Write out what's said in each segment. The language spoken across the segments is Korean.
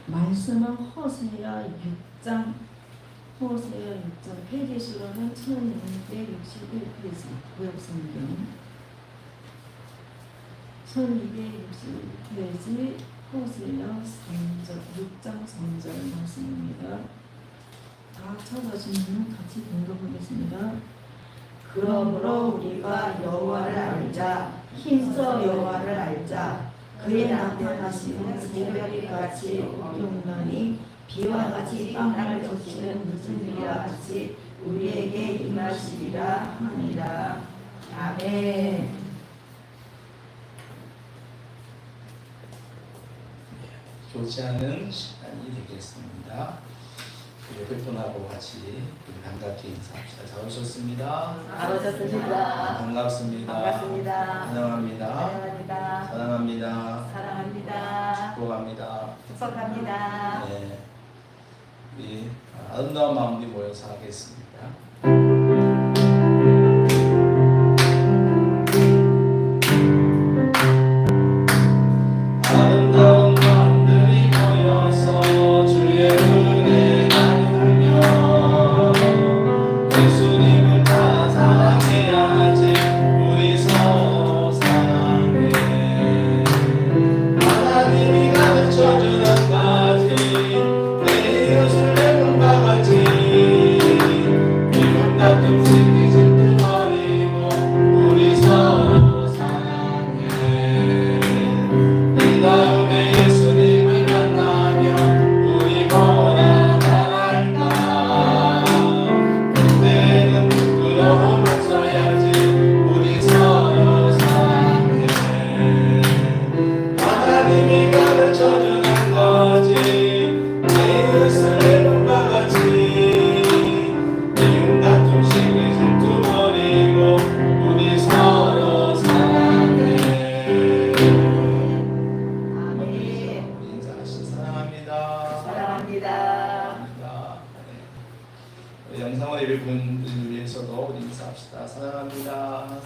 말씀은 호세아 6장 페이지 수로는 1261페이지 구역성경 1261페이지 호세아 6장 3절 말씀입니다. 다 찾아주시면 같이 공독하겠습니다. 그러므로 우리가 여호와를 알자, 힘써 여호와를 알자. 그의 나타나시는 새벽이 같이 오경나니 비와 같이 땅을 적시는 늦은 비와 같이 우리에게 임하시리라 하니라. 아멘. 교제하는 시간이 되겠습니다. 옆에분하고 같이 반갑게 인사합시다. 잘 오셨습니다. 잘 오셨습니다. 반갑습니다. 반갑습니다. 환영합니다. 환영합니다. 사랑합니다. 사랑합니다. 축복합니다. 축복합니다. 네, 우리 아름다운 마음이 모여서 하겠습니다. 아름다운 마음들이 모여서 주의 은혜 나누며 예수님을 다 사랑해야지. 우리 서로 사랑해. 하나님이 가르쳐준 한 가지, 내 이웃을 내 몸과 같이 이런 다툼 생기 질투 버리고 우리 서로 사랑해. 이 다음에 예수님을 만나면 우리 뭐라 말할까. 그때는 부끄러움 없어야지. 우리 서로 사랑해. 하나님이 가르쳐주는 거지. 내 이웃을 내 몸과 같이 미움 다툼 시기 질투 버리고 우리 서로 사랑해. 아멘. 우리 인사하시 사랑합니다. 사랑합니다. 우리 영상을 예배 분들을 위해서도 우리 인사합시다. 사랑합니다.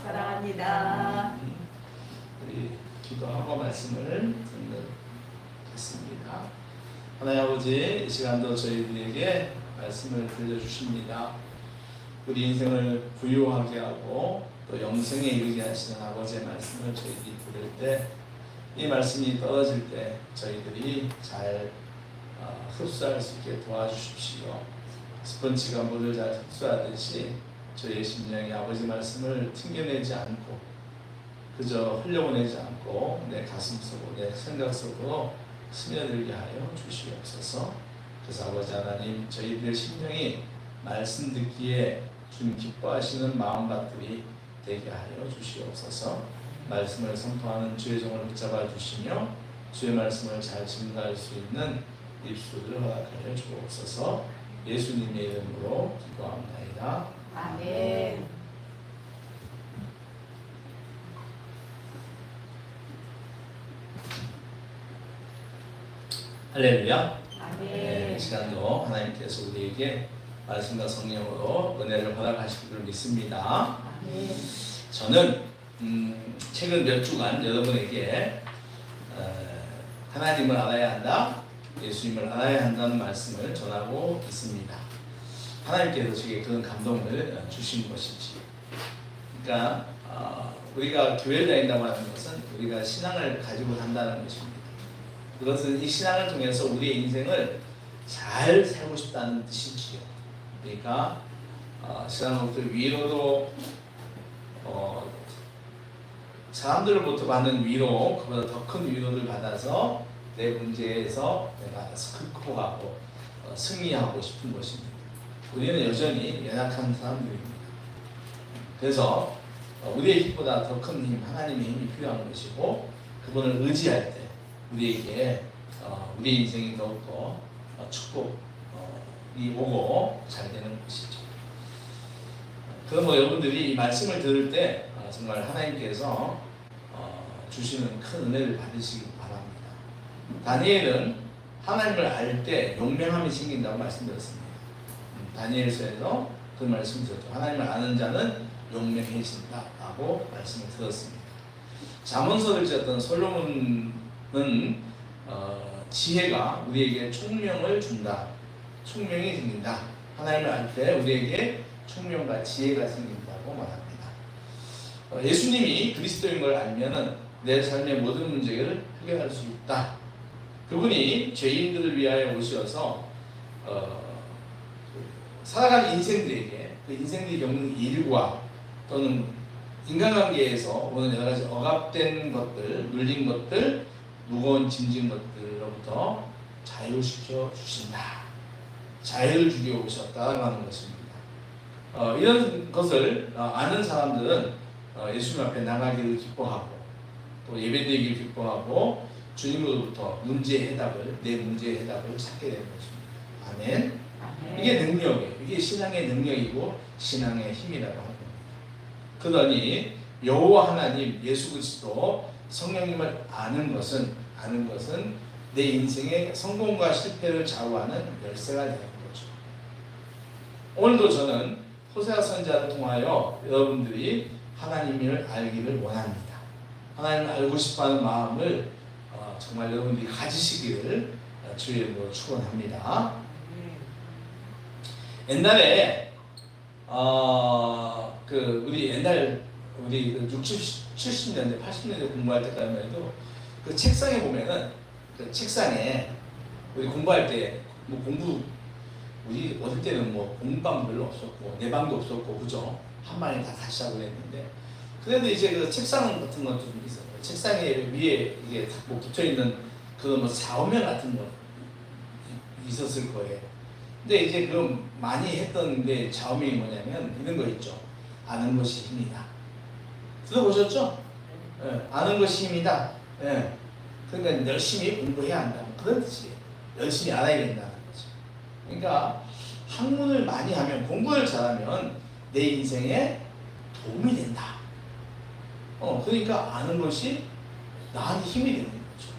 사랑합니다. 우리 기도하고 말씀을 듣겠습니다. 하나님 아버지, 이 시간도 저희들에게 말씀을 들려주십니다. 우리 인생을 부유하게 하고 또 영생에 이르게 하시는 아버지의 말씀을 저희들이 들을 때, 이 말씀이 떨어질 때 저희들이 잘 흡수할 수 있게 도와주십시오. 스펀지가 물을 잘 흡수하듯이 저희의 심령이 아버지 말씀을 튕겨내지 않고 그저 흘려보내지 않고 내 가슴 속으로, 내 생각 속으로 스며들게 하여 주시옵소서. 그래서 아버지 하나님, 저희들의 심령이 말씀 듣기에 주님 기뻐하시는 마음밭들이 되게 하여 주시옵소서. 말씀을 선포하는 주의 종을 붙잡아 주시며 주의 말씀을 잘 증거할 수 있는 입술을 허락하여 주옵소서. 예수님의 이름으로 기도합나이다. 아멘. 할렐루야. 아멘. 네, 이 시간도 하나님께서 우리에게 말씀과 성령으로 은혜를 허락하실 줄 믿습니다. 아멘. 저는 최근 몇 주간 여러분에게 하나님을 알아야 한다, 예수님을 알아야 한다는 말씀을 전하고 있습니다. 하나님께서 제게 그런 감동을 주신 것이지. 그러니까 우리가 교회를 다닌다고 하는 것은 우리가 신앙을 가지고 산다는 것입니다. 그것은 이 신앙을 통해서 우리의 인생을 잘 살고 싶다는 뜻이지요. 그러니까 신앙으로부터 위로도 사람들로부터 받는 위로, 그보다 더 큰 위로를 받아서 내 문제에서 내가 극복하고 승리하고 싶은 것입니다. 우리는 여전히 연약한 사람들입니다. 그래서 우리의 힘보다 더 큰 힘, 하나님의 힘이 필요한 것이고, 그분을 의지할 때 우리에게 우리 인생이 더욱더 축복이 오고 잘 되는 것이죠. 그럼 여러분들이 이 말씀을 들을 때 정말 하나님께서 주시는 큰 은혜를 받으시기 바랍니다. 다니엘은 하나님을 알 때 용맹함이 생긴다고 말씀드렸습니다. 다니엘서에서 그 말씀을 드렸죠. 하나님을 아는 자는 용맹해진다라고 말씀을 들었습니다. 잠언서를 지었던 솔로몬은 지혜가 우리에게 총명을 준다. 총명이 생긴다. 하나님을 알 때 우리에게 총명과 지혜가 생긴다고 말합니다. 예수님이 그리스도인 걸 알면은 내 삶의 모든 문제를 해결할 수 있다. 그분이 죄인들을 위하여 오셔서 살아가는 인생들에게 그 인생들이 겪는 일과 또는 인간관계에서 오는 여러 가지 억압된 것들, 눌린 것들, 무거운 짐진 것들로부터 자유시켜 주신다. 자유를 주기 오셨다고 하는 것입니다. 이런 것을 아는 사람들은 예수님 앞에 나가기를 기뻐하고 또 예배드리기를 기뻐하고 주님으로부터 문제의 해답을, 내 문제의 해답을 찾게 되는 것입니다. 아멘. 이게 능력이에요. 이게 신앙의 능력이고 신앙의 힘이라고 합니다. 그러니 여호와 하나님 예수 그리스도 성령님을 아는 것은 내 인생의 성공과 실패를 좌우하는 열쇠가 되는 거죠. 오늘도 저는 호세아 선지자를 통하여 여러분들이 하나님을 알기를 원합니다. 하나님을 알고 싶어하는 마음을 정말 여러분들이 가지시기를 주의 이름으로 축원합니다. 옛날에 우리 60, 70년대, 80년대 공부할 때까지만 해도 그 책상에 보면은 그 책상에 우리 공부할 때 뭐 우리 어릴 때는 뭐 공방 별로 없었고 내 방도 없었고 그죠? 한 방에 다 같이 하고 했는데 그래도 이제 그 책상 같은 것도 좀 있어요. 책상에 위에 이게 뭐 붙어 있는 그런 뭐 좌우명 같은 거 있었을 거예요. 근데 이제 그럼 많이 했던 게 좌우명이 뭐냐면 이런 거 있죠. 아는 것이 힘이다. 들어보셨죠? 예, 아는 것이 힘이다. 예. 그러니까 열심히 공부해야 한다. 그런 뜻이에요. 열심히 알아야 된다는 거죠. 그러니까 학문을 많이 하면 공부를 잘하면 내 인생에 도움이 된다. 그러니까 아는 것이 나한테 힘이 되는 거죠.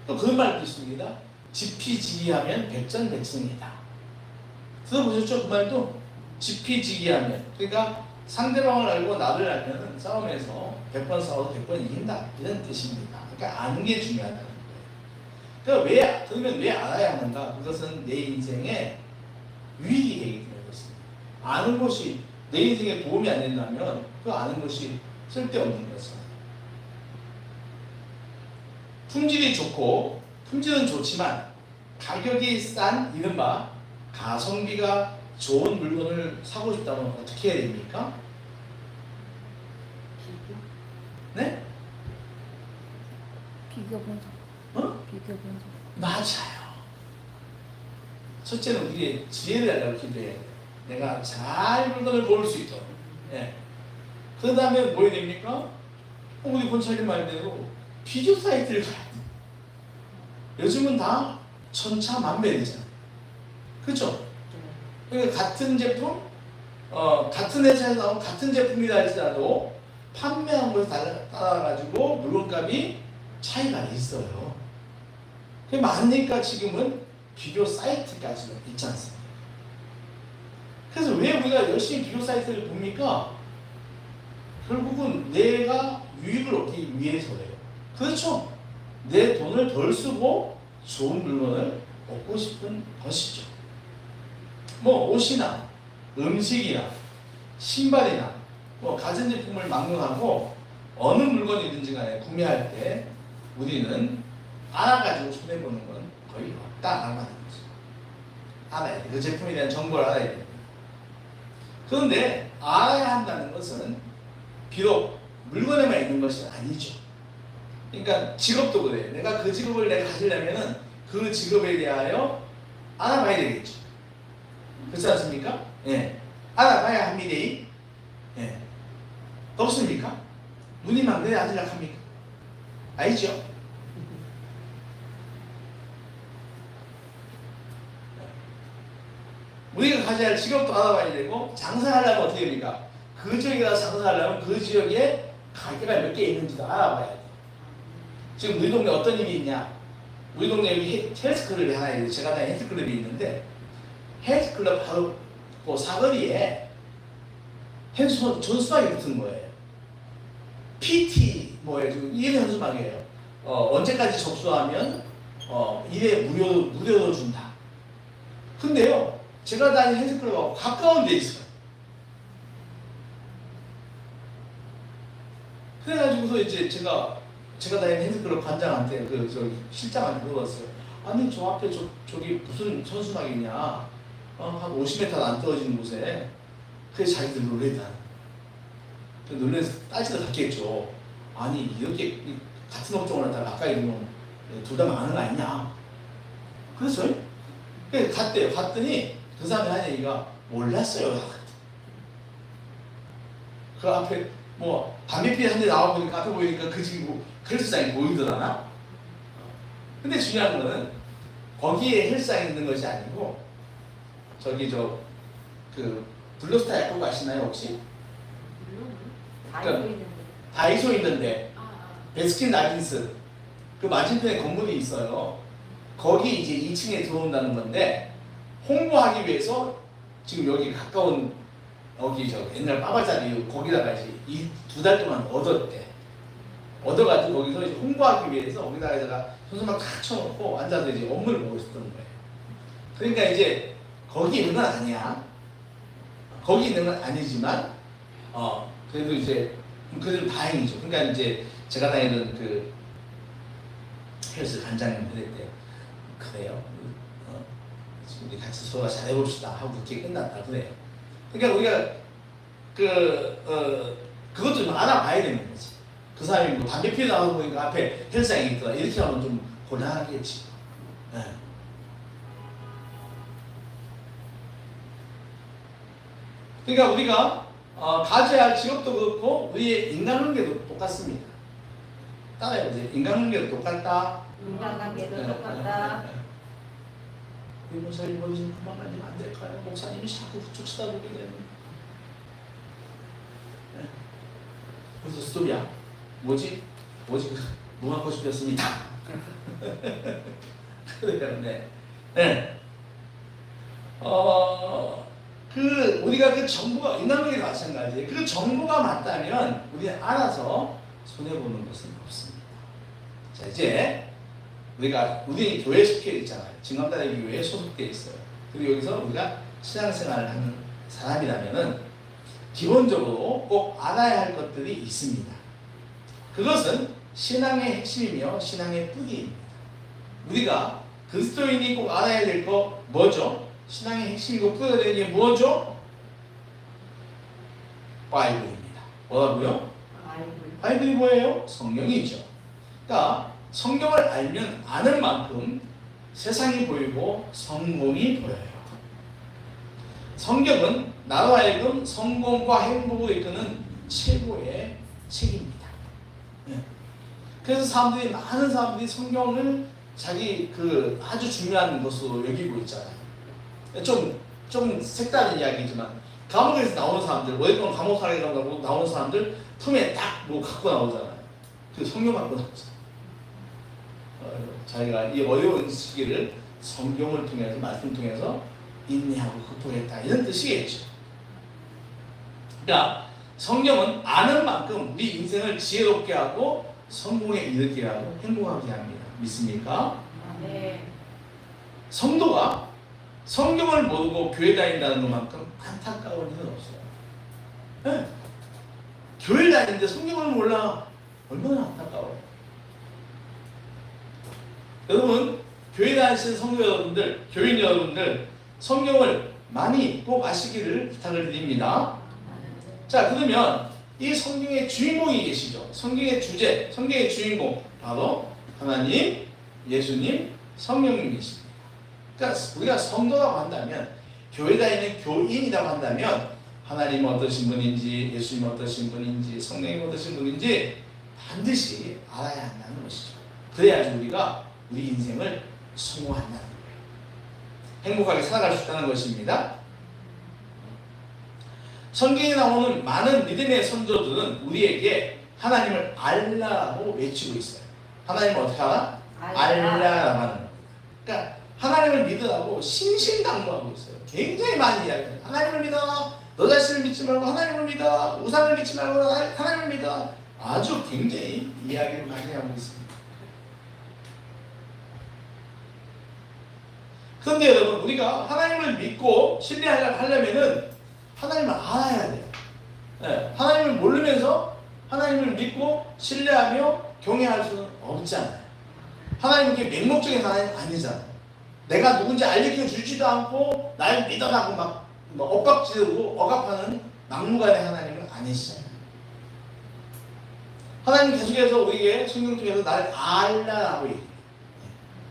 또 그런 말도 있습니다. 지피지기하면 백전백승이다. 들어보셨죠? 그 말도 지피지기하면 그러니까 상대방을 알고 나를 알면 싸움에서 100번 싸워도 100번 이긴다 이런 뜻입니다. 그러니까 아는 게 중요하다는 거예요. 그러니까 그러면 왜 알아야 하는가? 그것은 내 인생에 유익이 되기 때문에 그렇습니다. 아는 것이 내 인생에 도움이 안 된다면 그 아는 것이 쓸데없는 거잖아요. 품질은 좋지만 가격이 싼 이른바 가성비가 좋은 물건을 사고 싶다면 어떻게 해야 됩니까? 네? 비교 분석. 비교 분석. 맞아요. 첫째는 우리의 지혜를 달라고 기도해야 돼요. 내가 잘 물건을 고를 수 있도록. 예. 그 다음에 뭐 해야 됩니까? 우리 권사님 말대로 비교 사이트를 가야 돼. 요즘은 다 천차만별이잖아요. 그렇죠? 그러니까 같은 제품, 같은 회사에서 나온 같은 제품이라 할지라도 판매한 것에 따라가지고 물건값이 차이가 있어요. 그게 많으니까 지금은 비교 사이트까지 있지 않습니까? 그래서 왜 우리가 열심히 비교 사이트를 봅니까? 결국은 내가 유익을 얻기 위해서예요. 그렇죠? 내 돈을 덜 쓰고 좋은 물건을 얻고 싶은 것이죠. 뭐 옷이나 음식이나 신발이나 뭐 가전제품을 막론하고 어느 물건이든지 간에 구매할 때 우리는 알아가지고 손해보는 건 거의 없다라는 거죠. 알아야 돼. 그 제품에 대한 정보를 알아야 됩니다. 그런데 알아야 한다는 것은 비록 물건에만 있는 것이 아니죠. 그러니까 직업도 그래요. 내가 그 직업을 내가 가지려면은 그 직업에 대하여 알아봐야 되겠죠. 그렇지 않습니까? 예. 알아봐야 합니다. 예. 없습니까? 눈이 막내야 아들락합니까? 알죠? 우리가 가져야 할 직업도 알아봐야 되고 장사하려면 어떻게 됩니까? 그 지역에 가서 장사하려면 그 지역에 가게가 몇 개 있는지도 알아봐야 돼. 지금 우리 동네 어떤 일이 있냐? 우리 동네 여기 헬스클럽이 하나 있는데 제가 다니는 헬스클럽이 있는데 헬스클럽 바로 그 사거리에 전수막이 붙은 거예요. PT 뭐예요? 지금 1회 전수막이에요. 언제까지 접수하면 일에 무료로 준다. 근데요, 제가 다니는 헬스클럽하고 가까운 데 있어요. 그래가지고서 이제 제가 다니는 헬스클럽 관장한테 저기 실장한테 물어봤어요. 아니 저 앞에 저기 무슨 선수막이냐? 한 50m도 안 떨어지는 곳에. 그래서 자기들 놀래다. 놀래서 따지다 갔겠죠. 아니 이렇게 같은 업종을 하다가 가까이 있는 둘 다 망하는 거 아니냐? 그랬어요. 그래서 갔대요. 갔더니 그 사람이 한 얘기가 몰랐어요. 그 앞에 뭐 담배 피는 한 대 나와 보니까 앞에 보이니까 그 집이 뭐 헬스장이 보이더라나? 근데 중요한 거는 거기에 헬스장이 있는 것이 아니고 저기 그 블루스타 약국 아시나요 혹시? 다이소 있는데 베스킨 라빈스 그 맞은편에 건물이 있어요. 거기 이제 2층에 들어온다는 건데 홍보하기 위해서 지금 여기 가까운 여기 옛날 빠바자리 거기다가 이제 이 2달 동안 얻어가지고 거기서 이제 홍보하기 위해서 거기다가 손수막 탁 쳐놓고 앉아서 이제 업무를 보고 있었던 거예요. 그러니까 이제 거기 있는 건 아니야. 거기 있는 건 아니지만 그래도 이제 그래도 다행이죠. 그러니까 이제 제가 다니는 그 헬스 관장님 그랬대요. 그래요. 우리 같이 서로 잘해봅시다 하고 그렇게 끝났다 그래요. 그러니까 우리가 그것도 좀 알아봐야 되는 거지. 그 사람이 뭐 담배 피우다 나오고 보니까 앞에 헬스장이 있더라. 이렇게 하면 좀 곤란하겠지. 네. 그러니까 우리가 가져야 할 직업도 그렇고 우리의 인간관계도 똑같습니다. 따라해보세요. 인간관계도 똑같다. 인간관계도 똑같다. 우리 목사님 거기 좀 그만 가지면 안 될까요? 목사님이 자꾸 그쪽 쳐다보게 되는. 네. 그래서 스토리야. 뭐지? 무궁화꽃이 피었습니다. 그래요, 네. 네. 우리가 그 정보가 인간관계도 마찬가지예요. 그 정보가 맞다면 우리는 알아서 손해보는 것은 없습니다. 자, 이제 우리 교회 속해 있잖아요. 증감다리 교회에 소속되어 있어요. 그리고 여기서 우리가 신앙생활을 하는 사람이라면은 기본적으로 꼭 알아야 할 것들이 있습니다. 그것은 신앙의 핵심이며 신앙의 뿌리입니다. 우리가 그리스도인이 꼭 알아야 될 거 뭐죠? 신앙의 핵심이고 뿌리가 되는 게 뭐죠? 바이블입니다. 뭐라고요? 바이블이 뭐예요? 성경이죠. 그러니까 성경을 알면 아는 만큼 세상이 보이고 성공이 보여요. 성경은 나로 하여금 성공과 행복을 이끄는 최고의 책입니다. 네. 그래서 많은 사람들이 성경을 자기 아주 중요한 것으로 여기고 있잖아요. 좀 색다른 이야기지만 감옥에서 나오는 사람들, 월권 감옥 살아가고 나오는 사람들 품에 딱 뭐 갖고 나오잖아요. 그 성경 갖고 나오잖아요. 자기가 이 어려운 시기를 성경을 통해서 말씀 통해서 인내하고 극복했다 이런 뜻이겠죠. 그러니까 성경은 아는 만큼 우리 인생을 지혜롭게 하고 성공에 이르게 하고 행복하게 합니다. 믿습니까? 네. 성도가 성경을 모르고 교회 다닌다는 것만큼 안타까운 일은 없어요. 네. 교회 다니는데 성경을 몰라. 얼마나 안타까워요. 여러분, 교회 다니시는 성도 여러분들, 교인 여러분들, 성경을 많이 꼭 아시기를 부탁을 드립니다. 자, 그러면 이 성경의 주인공이 계시죠. 성경의 주제, 성경의 주인공, 바로 하나님, 예수님, 성령님이십니다. 그러니까 우리가 성도라고 한다면, 교회 다니는 교인이라고 한다면 하나님 어떠신 분인지, 예수님 어떠신 분인지, 성령님 어떠신 분인지 반드시 알아야 한다는 것이죠. 그래야지 우리가 우리 인생을 성공한다는 거예요. 행복하게 살아갈 수 있다는 것입니다. 성경에 나오는 많은 믿음의 선조들은 우리에게 하나님을 알라고 외치고 있어요. 하나님을 어떻게 알아? 알라라고 하는 겁니다. 그러니까 하나님을 믿으라고 신신당부하고 있어요. 굉장히 많이 이야기해요. 하나님을 믿어. 너 자신을 믿지 말고 하나님을 믿어. 우상을 믿지 말고 하나님을 믿어. 아주 굉장히 이야기를 많이 하고 있습니다. 그런데 여러분 우리가 하나님을 믿고 신뢰하려면은 하나님을 알아야 돼요. 네, 하나님을 모르면서 하나님을 믿고 신뢰하며 경외할 수는 없잖아요. 하나님은 맹목적인 하나님 아니잖아요. 내가 누군지 알려 주지도 않고 날 믿어라고 막 엇박지르고 억압하는 막무가내 하나님은 아니시잖아요. 하나님 계속해서 우리에게 성경 중에서 날 알라라고 얘기해요.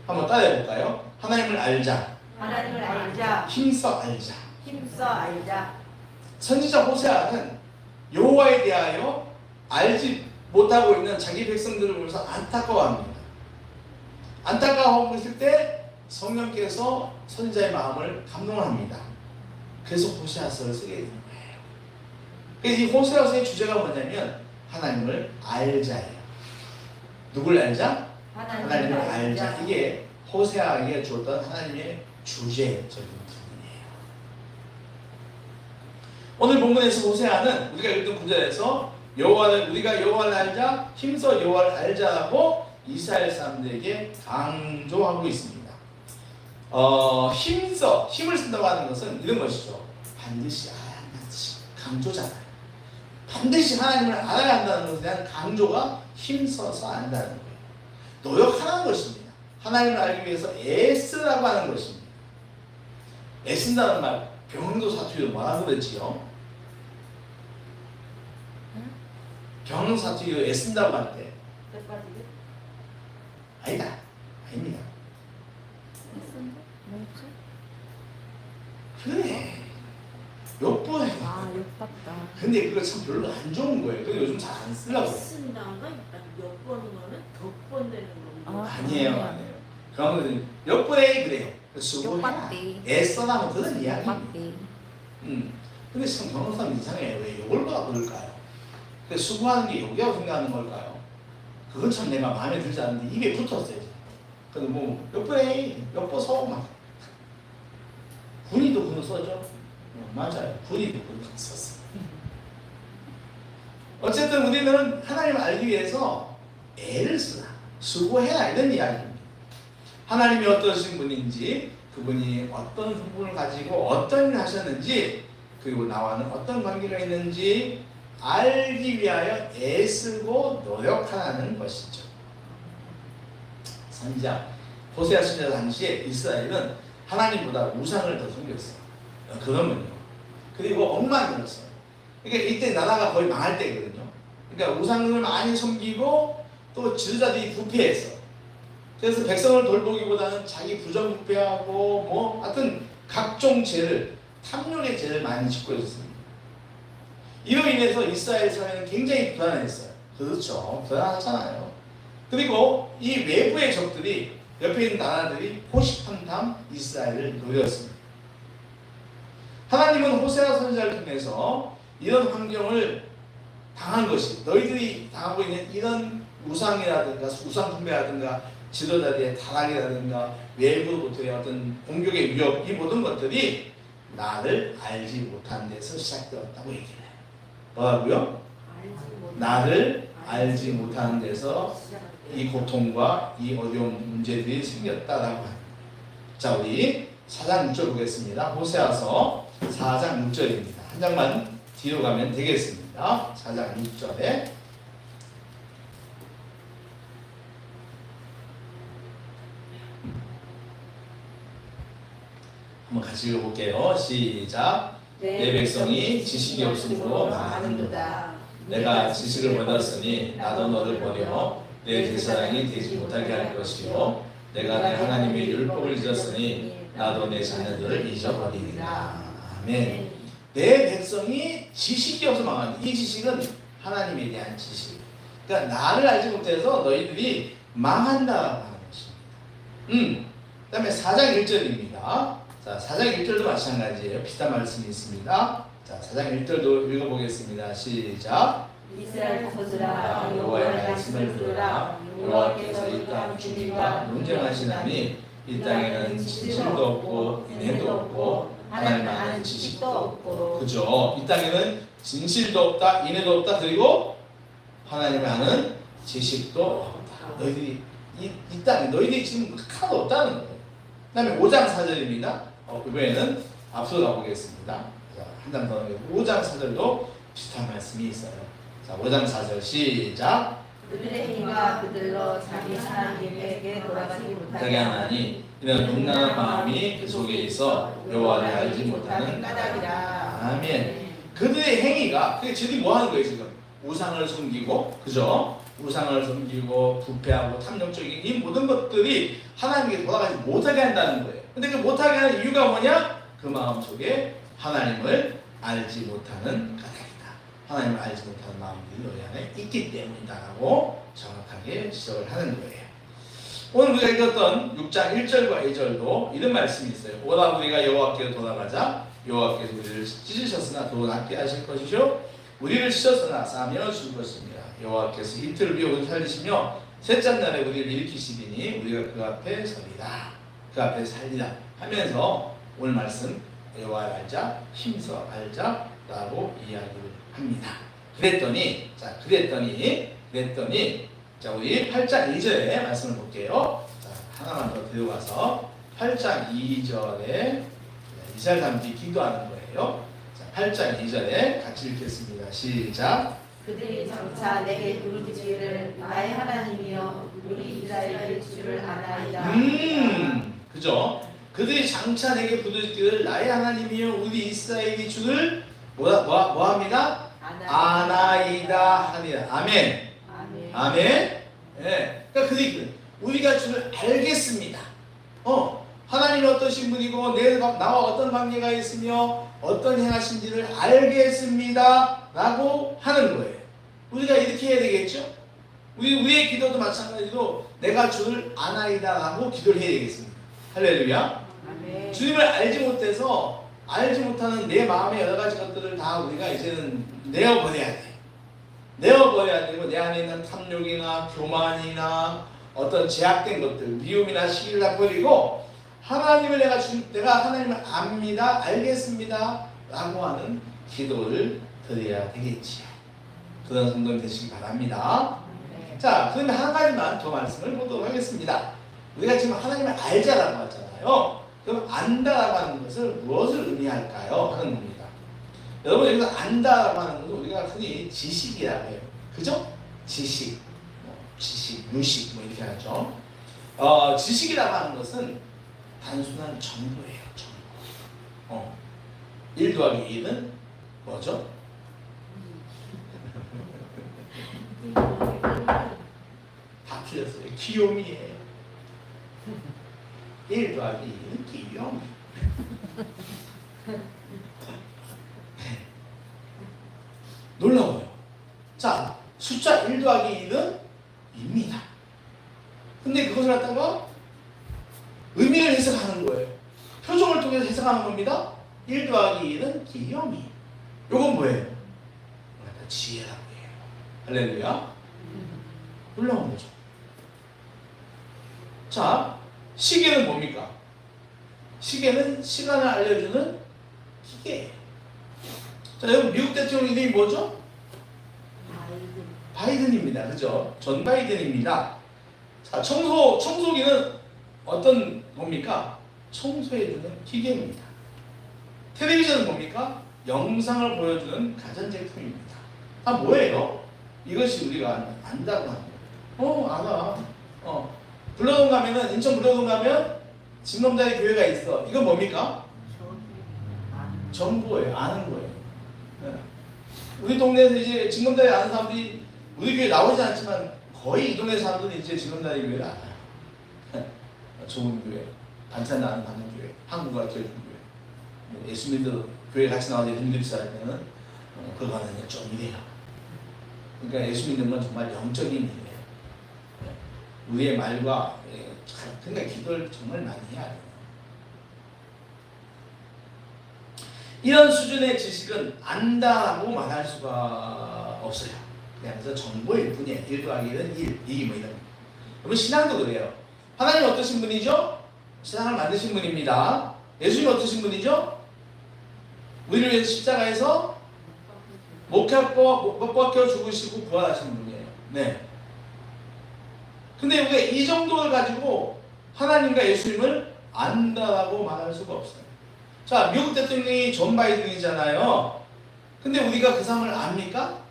한번 따라해볼까요? 하나님을 알자. 하나님을 알자. 힘써 알자. 힘써 알자. 선지자 호세아는 여호와에 대하여 알지 못하고 있는 자기 백성들을 보면서 안타까워합니다. 안타까워하고 있을 때 성령께서 선지자의 마음을 감동을 합니다. 그래서 호세아서를 쓰게 되는 거예요. 그래서 이 호세아서의 주제가 뭐냐면 하나님을 알자예요. 누굴 알자? 하나님을 알자. 이게 호세아에게 주었던 하나님의 주제적인 부분이에요. 오늘 본문에서 호세아는 우리가 읽던 구절에서 우리가 여호와를 알자, 힘써 여호와를 알자라고 이스라엘 사람들에게 강조하고 있습니다. 힘을 쓴다고 하는 것은 이런 것이죠. 반드시 알아야 한다지 강조잖아요. 반드시 하나님을 알아야 한다는 것에 대한 강조가 힘써서 안다는 거예요. 노력하는 것입니다. 하나님을 알기 위해서 애쓰라고 하는 것입니다. 애쓴다는 말, 병도 사투리로 뭐라고 그랬지요? 병 사투리로 애쓴다고 할 때 아니다. 아닙니다. 그래. 욕보해. 아, 욕봤다. 근데 그거 참 별로 안 좋은 거예요. 근데 요즘 잘 안 쓰려고. 쓴다가 일단 엿보는 거는 덕분되는 거고. 아니에요. 그러면 욕보해 그래요. 수고해. 욕봤대. 애써나면 그런 이야기. 욕봤대. 근데 참 변호사는 이상해요. 왜 욕을 받아 그럴까요? 수고하는 게 욕이라고 생각하는 걸까요? 그건 참 내가 마음에 들지 않는데 입에 붙었어요. 근데 뭐 욕보해. 욕보서 막. 군이도 군을 써죠. 맞아요. 군이도 군을 썼어. 어쨌든 우리는 하나님을 알기 위해서 애를 쓰라. 수고해라. 이런 이야기입니다. 하나님이 어떠신 분인지, 그분이 어떤 성분을 가지고 어떤 일을 하셨는지, 그리고 나와는 어떤 관계가 있는지 알기 위하여 애쓰고 노력하는 것이죠. 선지자 호세아 시대 당시에 이스라엘은 하나님보다 우상을 더 섬겼어요. 그러면요. 그리고 엉망이었어요. 그러니까 이때 나라가 거의 망할 때거든요. 그러니까 우상을 많이 섬기고 또 지도자들이 부패했어. 그래서 백성을 돌보기보다는 자기 부정부패하고 뭐 하여튼 각종 죄를 탐욕의 죄를 많이 짓고 있었습니다. 이로 인해서 이스라엘 사회는 굉장히 불안했어요. 그렇죠. 불안하잖아요. 그리고 이 외부의 적들이 옆에 있는 나라들이 호시탐탐 이스라엘을 노렸습니다. 하나님은 호세아 선지자를 통해서 이런 환경을 당한 것이 너희들이 당하고 있는 이런 우상이라든가 우상 숭배라든가 지도자들의 타락이라든가 외부로부터의 어떤 공격의 위협 이 모든 것들이 나를 알지 못한 데서 시작되었다고 얘기를 해요. 뭐라고요? 나를 알지 못하는 데서 이 고통과 이 어려운 문제들이 생겼다라고 합니다. 자, 우리 4장 6절 보겠습니다. 호세아서 4장 6절입니다. 한 장만 뒤로 가면 되겠습니다. 4장 6절에 한번 같이 읽어볼게요. 시작. 내 백성이 지식이 없으므로 망하는도다. 내가 지식을 얻었으니 나도 너를 버려 내 제사장이 되지 못하게 할 것이요 내가 내 하나님의 율법을 잊었으니 나도 내 자녀들을 잊어버리리라. 아멘. 내 백성이 지식이 없어 망하는 이 지식은 하나님에 대한 지식. 그러니까 나를 알지 못해서 너희들이 망한다라고 하는 것입니다. 그 다음에 4장 1절입니다. 자, 4장 1절도 마찬가지예요. 비슷한 말씀이 있습니다. 자, 4장 1절도 읽어보겠습니다. 시작. 이스라엘 자손들아 여호와의 말씀을 들으라. 여호와께서 이 땅 주님과 논쟁하시나니 이 땅에는 진실도 없고 인애도 없고 하나님 아는 지식도 없고. 그죠? 이 땅에는 진실도 없다, 인애도 없다, 그리고 하나님 아는 지식도 없다. 너희들이 이 땅에 너희들이 지금 하나도 없다는 거예요. 그 다음에 5장 4절입니다. 이번에는 앞서 가보겠습니다. 한 장 더 넘겨 5장 4절도 비슷한 말씀이 있어요. 자, 5장 4절 시작. 그들의 행위가 그들로 자기 하나님에게 돌아가지 자기 못하게 하나니 이는 음란한 마음이 그 속에 있어 여호와를 알지 못하는 까닭이라. 아멘. 그들의 행위가 그게 지금 뭐 하는 거예요 지금? 우상을 숨기고 그죠? 우상을 숨기고 부패하고 탐욕적인 이 모든 것들이 하나님께 돌아가지 못하게 한다는 거예요. 근데 그 못하게 하는 이유가 뭐냐? 그 마음 속에 하나님을 알지 못하는 까닭이다. 하나님을 알지 못하는 마음들이 너희 안에 있기 때문이다라고 정확하게 지적을 하는 거예요. 오늘 우리가 읽었던 6장 1절과 2절도 이런 말씀이 있어요. 오라 우리가 여호와께로 돌아가자. 여호와께서 우리를 찢으셨으나 더 낫게 하실 것이죠. 우리를 찢었으나 싸매어 줄 것입니다. 여호와께서 이틀을 위해 우리를 살리시며 셋째 날에 우리를 일으키시리니 우리가 그 앞에 서리라. 그 앞에 살리라 하면서 오늘 말씀 여호와를 알자, 힘써 알자라고 이야기를 합니다. 그랬더니 자 우리 8장 2절에 말씀을 볼게요. 자, 하나만 더 들어가서 8장 2절에 이스라엘 사람들이 기도하는 거예요. 자, 8장 2절에 같이 읽겠습니다. 시작. 그들이 장차 내게 부르짖기를 나의 하나님이여 우리 이스라엘의 주를 아나이다. 그죠? 그들이 장차 내게 부르짖기를 나의 하나님이여 우리 이스라엘의 주를 뭐합니다? 아나이다 하니라. 아멘. 아멘. 아멘. 예. 그러니까 그들이 우리가 주를 알겠습니다. 하나님이 어떠신 분이고 나와 어떤 관계가 있으며 어떤 행하신지를 알겠습니다라고 하는 거예요. 우리가 이렇게 해야 되겠죠? 우리의 기도도 마찬가지로 내가 주를 아나이다라고 기도를 해야 되겠습니다. 할렐루야. 아멘. 주님을 알지 못해서 알지 못하는 내 마음의 여러 가지 것들을 다 우리가 이제는 내어버려야 돼. 내어버려야 되고 내 안에 있는 탐욕이나 교만이나 어떤 제약된 것들, 미움이나 시기를 다 버리고 하나님을 내가 하나님을 압니다, 알겠습니다 라고 하는 기도를 드려야 되겠지요. 그런 성도님 되시기 바랍니다. 네. 자, 그러면 한 가지만 더 말씀을 보도록 하겠습니다. 우리가 지금 하나님을 알자라고 하잖아요. 그럼 안다라고 하는 것을 무엇을 의미할까요? 하는 겁니다. 여러분 여기서 안다라고 하는 것은 우리가 흔히 지식이라고 해요. 그죠? 지식, 지식, 유식 뭐 이렇게 하죠. 지식이라고 하는 것은 단순한 정보예요. 정보. 1 더하기 1은 뭐죠? 다 틀렸어요. 귀요미예요. 1 더하기 2는 귀요미. 놀라워요. 자, 숫자 1 더하기 1은 입니다. 근데 그것을 갖다가 의미를 해석하는 거예요. 표정을 통해서 해석하는 겁니다. 1 더하기 1은 귀요미. 요건 뭐예요? 지혜라고 해요. 할렐루야. 놀라운 거죠. 자, 시계는 뭡니까? 시계는 시간을 알려주는 기계예요. 자, 여러분 미국 대통령 이름이 뭐죠? 바이든입니다. 그죠? 전 바이든입니다. 자, 청소기는 어떤 뭡니까? 청소해주는 기계입니다. 텔레비전은 뭡니까? 영상을 보여주는 가전제품입니다. 아, 뭐예요? 이것이 우리가 안다고 하는 거예요. 알아. 불러동 가면은, 인천 불러동 가면 징검다리 교회가 있어. 이건 뭡니까? 정보예요. 아는 거예요. 네. 우리 동네에서 이제 징검다리 아는 사람들이 우리 교회 나오지 않지만 거의 이 동네 사람들은 이제 징검다리 교회를 알아요. 좋은 교회, 반찬 나는 받는 교회, 한국과 교회준 교회. 예수님도 교회 같이 나와서 힘들이 살면은 그거는 좀 이래요. 그러니까 예수 믿는 건 정말 영적인 일이에요. 우리의 말과 그러니까 기도를 정말 많이 해야 돼요. 이런 수준의 지식은 안다라고 말할 수가 없어요. 그냥 그래서 정보일 뿐이에요. 1 더하기 1은 1, 이게 뭐 이런 거. 여러분 신앙도 그래요. 하나님 어떠신 분이죠? 세상을 만드신 분입니다. 예수님 어떠신 분이죠? 우리를 위해서 십자가에서 못 박혀 죽으시고 부활하신 분이에요. 네. 근데 우리가 이 정도를 가지고 하나님과 예수님을 안다라고 말할 수가 없어요. 자, 미국 대통령이 존 바이든이잖아요. 근데 우리가 그 사람을 압니까?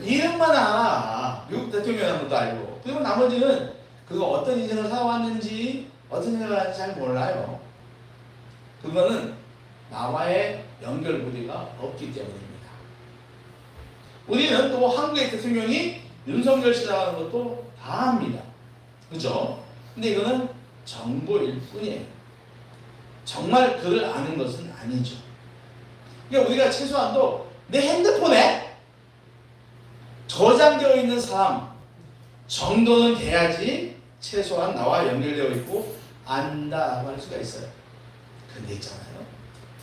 이름만 알아. 미국 대통령이라는 것도 알고. 그리고 나머지는 그가 어떤 인생을 살아왔는지 어떤 생각을 하는지 잘 몰라요. 그거는 나와의 연결고리가 없기 때문입니다. 우리는 또 한국의 대통령이 윤석열 씨라는 것도 다 압니다. 그죠? 근데 이거는 정보일 뿐이에요. 정말 그를 아는 것은 아니죠. 그러니까 우리가 최소한도 내 핸드폰에 저장되어 있는 사람 정도는 돼야지 최소한 나와 연결되어 있고 안다라고 할 수가 있어요. 근데 있잖아요.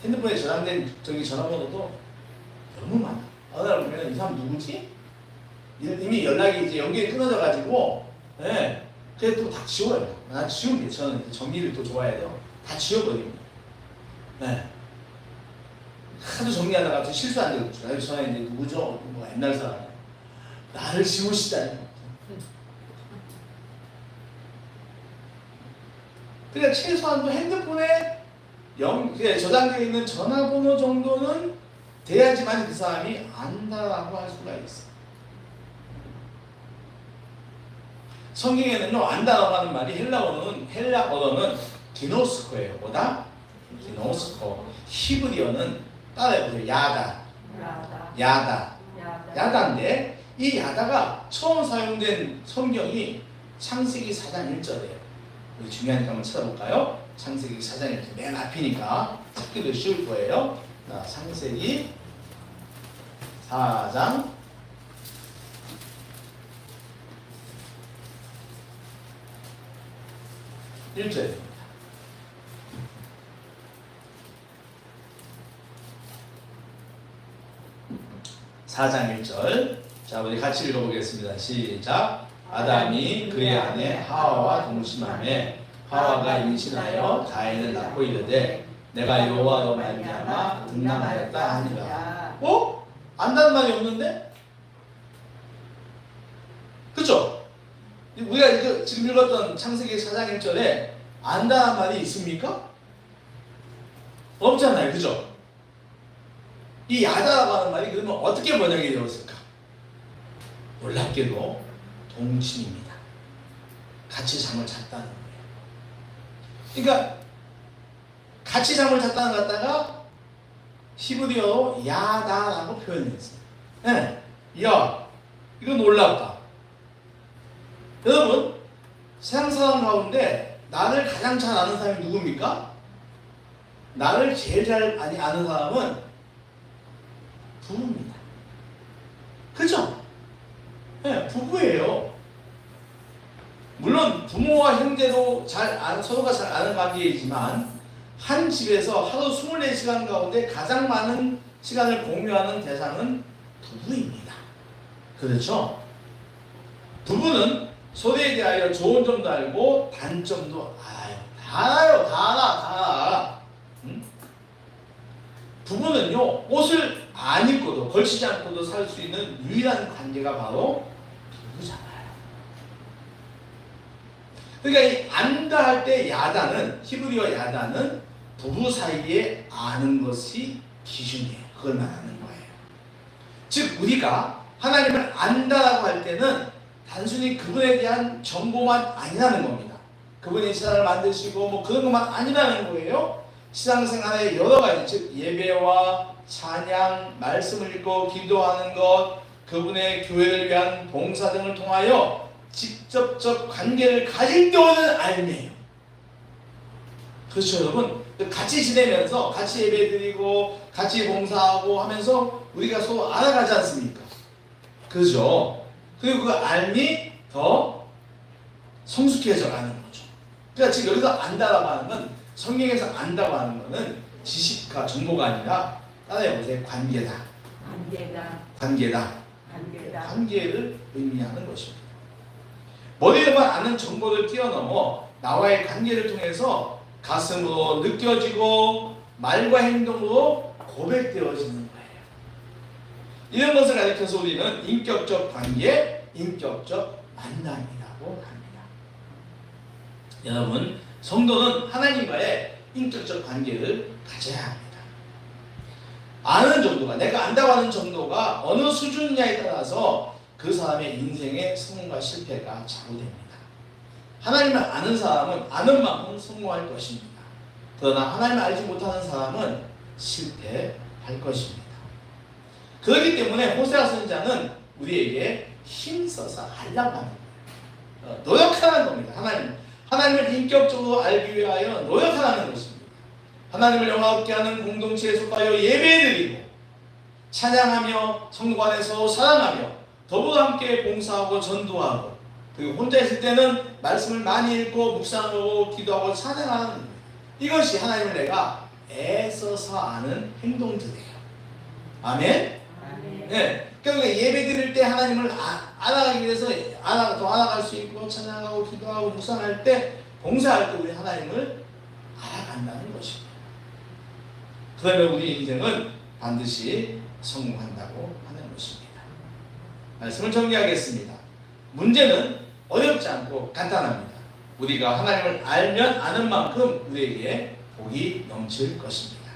핸드폰에 저장된 저기 전화번호도 너무 많아. 어느 날 보면 이 사람 누구지? 이미 연락이 이제 연결이 끊어져가지고, 예. 그래 또 다 지워요. 난 지우면 돼. 저는 정리를 또 좋아해요. 다 지워버립니다. 예. 하도 정리하다가 갑자기 실수한 적이 있죠. 그 전에 이제 누구죠? 뭐 옛날 사람. 나를 지우시다니. 그러니까 최소한도 핸드폰에 저장되어 있는 전화번호 정도는 돼야지만 그 사람이 안다라고 할 수가 있어. 성경에는요, 안다라고 하는 말이 헬라 언어는 기노스코예요. 뭐다? 기노스코. 히브리어는 따라해보세요. 야다인데 이 야다가 처음 사용된 성경이 창세기 4장 1절이에요. 우리 중요하니까 한번 찾아볼까요? 창세기 4장 1절 맨 앞이니까 찾기도 쉬울 거예요. 자, 창세기 4장 1절입니다. (4장 1절) 자, 우리 같이 읽어보겠습니다. 시작. 아담이 그의 아내 하와와 동침하매 하와가 임신하여 가인을 낳고 이르되 내가 여호와로 말미암아 등남하였다 하니라. 어? 안다는 말이 없는데? 그쵸? 우리가 지금 읽었던 창세기 4장 1절에 안다는 말이 있습니까? 없잖아요. 그죠? 이 야다라고 하는 말이 그러면 어떻게 번역이 되었을까? 놀랍게도 동침입니다. 같이 잠을 잤다는 거예요. 그러니까 같이 잠을 잤다는 것 갖다가 히브리어로 야다라고 표현했어요. 네. 야, 이거 놀랍다. 여러분, 세상 사람 가운데 나를 가장 잘 아는 사람이 누굽니까? 나를 제일 잘 아는 사람은 부부입니다. 그죠? 네, 부부예요. 물론 부모와 형제도 서로가 잘 아는 관계이지만 한 집에서 하루 24시간 가운데 가장 많은 시간을 공유하는 대상은 부부입니다. 그렇죠? 부부는 서로에 대하여 좋은 점도 알고 단점도 알아요. 다 알아. 응? 부부는요, 옷을 안 입고도 걸치지 않고도 살 수 있는 유일한 관계가 바로 부부잖아요. 그러니까 이 안다 할 때 야다는, 히브리어 야다는 부부 사이에 아는 것이 기준이에요. 그걸 말하는 거예요. 즉 우리가 하나님을 안다라고 할 때는 단순히 그분에 대한 정보만 아니라는 겁니다. 그분이 세상을 만드시고 뭐 그런 것만 아니라는 거예요. 신앙생활의 여러 가지, 즉 예배와 찬양, 말씀을 읽고 기도하는 것, 그분의 교회를 위한 봉사 등을 통하여 직접적 관계를 가질 때 오는 알매예요. 그렇죠, 여러분? 같이 지내면서 같이 예배드리고 같이 봉사하고 하면서 우리가 서로 알아가지 않습니까? 그죠? 그리고 그 알미 더 성숙해져 가는 거죠. 그러니까 지금 여기서 안다라고 하는 건, 성경에서 안다고 하는 거는 지식과 정보가 아니라 따라해보세요. 관계를 의미하는 것입니다. 머리로만 아는 정보를 뛰어넘어 나와의 관계를 통해서 가슴으로 느껴지고 말과 행동으로 고백되어지는 거예요. 이런 것을 가리켜서 우리는 인격적 관계, 인격적 만남이라고 합니다. 여러분, 성도는 하나님과의 인격적 관계를 가져야 합니다. 아는 정도가, 내가 안다고 하는 정도가 어느 수준이냐에 따라서 그 사람의 인생의 성공과 실패가 좌우됩니다. 하나님을 아는 사람은 아는 만큼 성공할 것입니다. 그러나 하나님을 알지 못하는 사람은 실패할 것입니다. 그렇기 때문에 호세아 선지자는 우리에게 힘써서 하려고 하는 거예요. 노력하는 겁니다. 하나님을 인격적으로 알기 위하여 노력하는 것입니다. 하나님을 영화롭게 하는 공동체에 속하여 예배드리고 찬양하며 성도 안에서 사랑하며 더불어 함께 봉사하고 전도하고, 그리고 혼자 있을 때는 말씀을 많이 읽고 묵상하고 기도하고 찬양하는 거예요. 이것이 하나님을 내가 애써서 아는 행동들이에요. 아멘? 네. 그러니까 예배 드릴 때 하나님을 알아가기 위해서 더 알아갈 수 있고, 찬양하고 기도하고 묵상할 때, 봉사할 때 우리 하나님을 알아간다는 것입니다. 그러면 우리 인생은 반드시 성공한다고 하는 것입니다. 말씀을 정리하겠습니다. 문제는 어렵지 않고 간단합니다. 우리가 하나님을 알면 아는 만큼 우리에게 복이 넘칠 것입니다.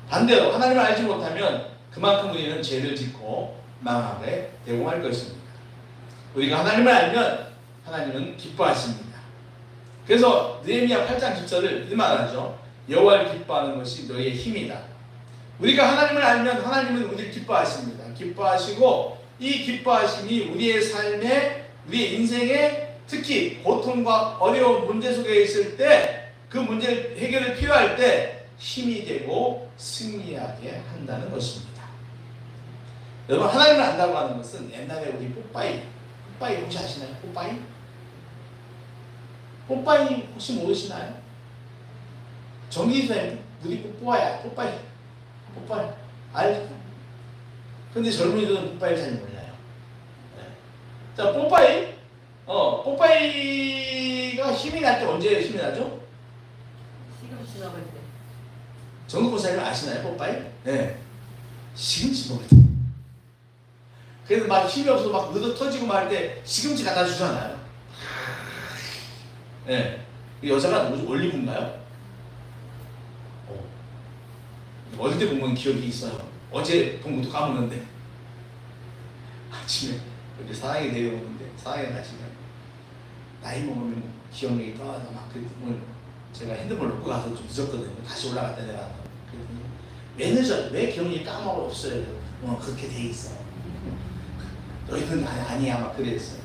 반대로 하나님을 알지 못하면 그만큼 우리는 죄를 짓고 망하게 되고 말 것입니다. 우리가 하나님을 알면 하나님은 기뻐하십니다. 그래서 느헤미야 8장 10절을 이렇게 말하죠. 여호와를 기뻐하는 것이 너희의 힘이다. 우리가 하나님을 알면 하나님은 우리를 기뻐하십니다. 기뻐하시고 이 기뻐하심이 우리의 삶에, 우리의 인생에, 특히 고통과 어려운 문제 속에 있을 때 그 문제 해결이 필요할 때 힘이 되고 승리하게 한다는 것입니다. 여러분, 하나님을 안다고 하는 것은 옛날에 우리 뽀빠이 혹시 아시나요? 뽀빠이 혹시 모르시나요? 정기선생님, 우리 뽀빠이 알죠? 근데 젊은이들은 뽀빠이를 잘 몰라요. 네. 자, 뽀빠이가 힘이 날 때 언제 힘이 나죠? 시금치 먹을 때. 정국보사님 아시나요? 뽀빠이? 네. 시금치 먹을 때. 그래서 막 힘이 없어서 막 느려 터지고 말 때 시금치 갖다 주잖아요. 네. 여자가 올리브인가요? 어릴 때 본 건 기억이 있어요. 어제 본 것도 까먹는데 아침에 이제 사랑이 데려오는데 사랑에 가시면 나이 먹으면 기억력이 떠나서 막 그랬더니 제가 핸드폰을 놓고 가서 좀 늦었거든요. 다시 올라갔다 내가 그랬더니 왜 늦어? 왜 기억력이 까먹어 없어요? 그렇게 돼 있어. 너희들은 아니야 막 그랬어요.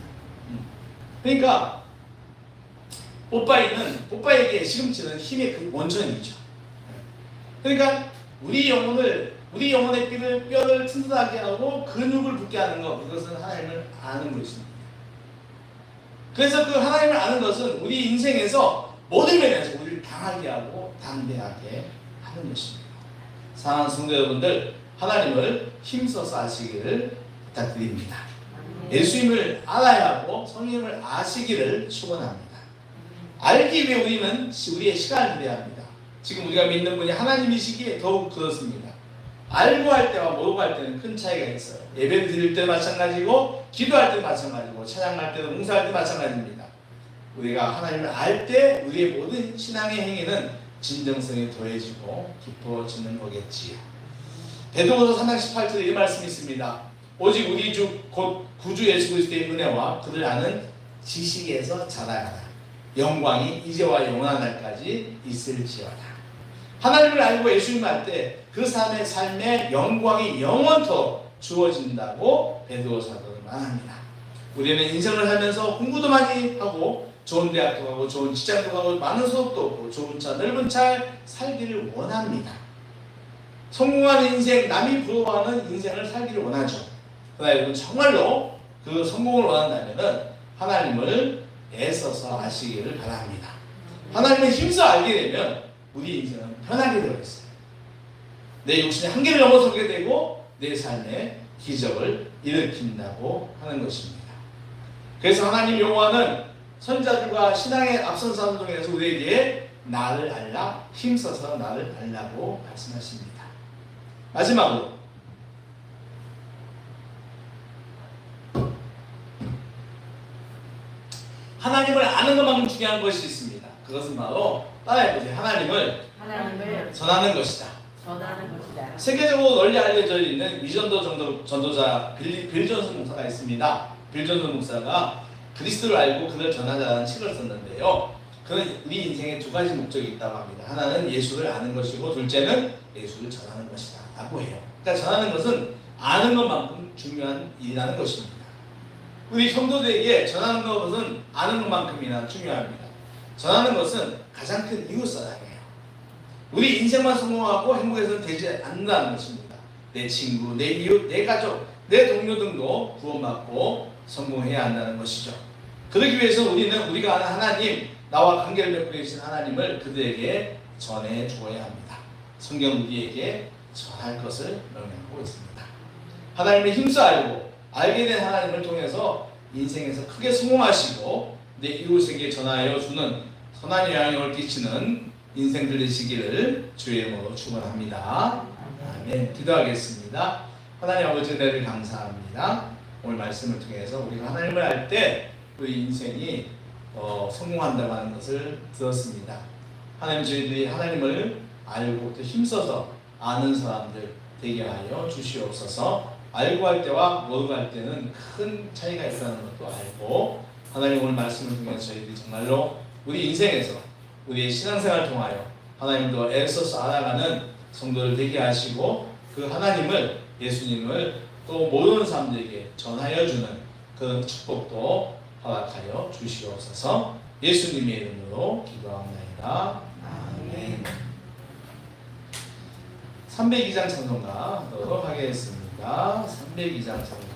그러니까 뽀빠이에게 시금치는 힘의 그 원천이죠. 그러니까 우리 영혼의 뼈를 튼튼하게 하고 근육을 붙게 하는 것, 그것은 하나님을 아는 것입니다. 그래서 그 하나님을 아는 것은 우리 인생에서 모든 면에서 우리를 강하게 하고 담대하게 하는 것입니다. 사랑하는 성도 여러분들, 하나님을 힘써서 아시기를 부탁드립니다. 예수님을 알아야 하고 성령을 아시기를 축원합니다. 알기 위해 우리는 우리의 시간을 드려야 합니다. 지금 우리가 믿는 분이 하나님이시기에 더욱 그렇습니다. 알고 할 때와 모르고 할 때는 큰 차이가 있어요. 예배 드릴 때 마찬가지고, 기도할 때 마찬가지고, 찬양할 때도 봉사할 때 마찬가지입니다. 우리가 하나님을 알 때 우리의 모든 신앙의 행위는 진정성이 더해지고 깊어지는 거겠지요. 베드로서 3장 18절에 이 말씀이 있습니다. 오직 우리 주 곧 구주 예수 그리스도의 은혜와 그를 아는 지식에서 자라가라. 영광이 이제와 영원한 날까지 있을지어다. 하나님을 알고 예수님을 알 때 그 사람의 삶에 영광이 영원토록 주어진다고 베드로 사도는 말합니다. 우리는 인생을 살면서 공부도 많이 하고 좋은 대학도 가고 좋은 직장도 가고 많은 수업도 얻고 좋은 차 넓은 차에 살기를 원합니다. 성공한 인생, 남이 부러워하는 인생을 살기를 원하죠. 그러나 여러분, 정말로 그 성공을 원한다면 하나님을 애써서 아시기를 바랍니다. 하나님을 힘써 알게 되면 우리 인생은 편하게 되어 있어요. 내 욕심의 한계를 넘어서게 되고 내 삶에 기적을 일으킨다고 하는 것입니다. 그래서 하나님 여호와는 선지자들과 신앙의 앞선 사람 중에서 우리에게 나를 알라, 힘써서 나를 알라고 말씀하십니다. 마지막으로 하나님을 아는 것만큼 중요한 것이 있습니다. 그것은 바로 따라해보세요. 하나님을 전하는 것이다. 전하는 것이다. 세계적으로 널리 알려져 있는 위전도 전도자 빌 존슨 목사가 있습니다. 빌 존슨 목사가 그리스도를 알고 그를 전하자라는 책을 썼는데요. 그는 우리 인생에 두 가지 목적이 있다고 합니다. 하나는 예수를 아는 것이고 둘째는 예수를 전하는 것이다 라고 해요. 그러니까 전하는 것은 아는 것만큼 중요한 일이라는 것입니다. 우리 성도들에게 전하는 것은 아는 것만큼이나 중요합니다. 전하는 것은 가장 큰 이웃사랑이에요. 우리 인생만 성공하고 행복해서는 되지 않는다는 것입니다. 내 친구, 내 이웃, 내 가족, 내 동료 등도 구원받고 성공해야 한다는 것이죠. 그러기 위해서 우리는 우리가 아는 하나님, 나와 관계를 맺고 계신 하나님을 그들에게 전해 주어야 합니다. 성경 우리에게 전할 것을 명령하고 있습니다. 하나님을 힘써 알게 된 하나님을 통해서 인생에서 크게 성공하시고 내 이웃에게 전하여 주는 선한 영향을 끼치는 인생들 되시기를 주의 이름으로 축원합니다. 아멘. 기도하겠습니다. 하나님 아버지 은혜를 감사합니다. 오늘 말씀을 통해서 우리가 하나님을 알 때 우리 인생이 성공한다고 하는 것을 들었습니다. 하나님, 저희들이 하나님을 알고 또 힘써서 아는 사람들 되게 하여 주시옵소서. 알고 할 때와 모르고 할 때는 큰 차이가 있다는 것도 알고, 하나님 오늘 말씀을 통해서 저희들이 정말로 우리 인생에서 우리의 신앙생활을 통하여 하나님도 애써서 알아가는 성도를 되게 하시고, 그 하나님을, 예수님을 또 모르는 사람들에게 전하여 주는 그런 축복도 허락하여 주시옵소서. 예수님의 이름으로 기도합니다. 아멘. 302장 찬송가 하도록 하겠습니다. 302장 찬송가.